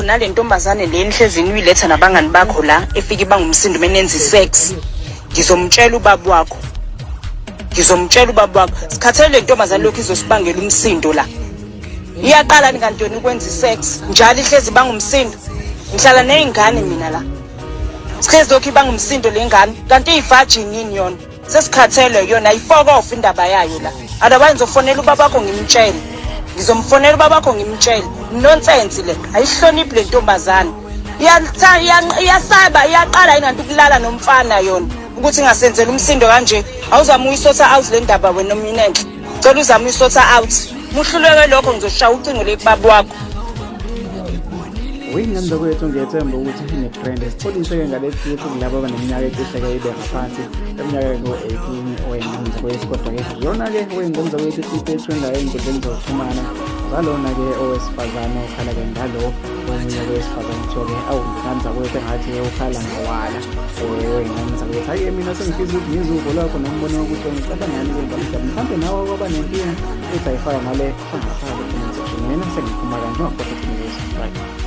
nale ntombazane le nihlezini uyiletha nabangani bakho la efike bangumsindo menenza isex, ngizomtshela ubaba wakho. Sikhathele le ntombazane lokhu izosibangela umsindo la. Iyaqala kanti yona ukwenza isex njalo ihlezi bangumsindo. Ngihlala nezingane mina la. Sikhezi lokhu bangumsindo lengane kanti ivirgin yini yona. Sesikhathele yona ifoko off indaba yayo la. Adabantu ngizofonela ubaba wakho ngimtshele. Ngizomfonela ubaba wakho ngimtshele. Nonsense le. Ayihloniphi le ntombazane. Iyasaba iyaqala inganti ukulala nomfana yona. Ukuthi ngasenzela umsindo kanje awuzama uyisotha out le ndaba wena nomnenhle. Cela uzama uyisotha out. Muhluleke lokho ngizoshaya ucingo lebaba wakho. Uyinganzo kwethu ngiyethemba ukuthi ne-trend esipholiseke ngalesi yethu kulabo abaneminyaka ecishe ibe ngaphansi eminyaka ngo-18 oyinganzo kwethu kodwa-ke yona-ke oyinganzo kwethu siphe etrendayo ey'nkundleni zokuxhumana ngalona-ke owesifazane okhala-ke ngalo omunye owesifazane kuthiwa-ke awunganza kwethu engathi ukhala mawala oyinganza kwethu. Hhayi-ke mina sengifisa ukuthi ngizuvo lwakho nombono wokuthi ngicabangani-ke ngamdaba mhlawumbe nawe kwaba nenkinga uthi ayifaka ngale fangafaka comment section. Mina sengiphuma kanje wakodwa subscribe.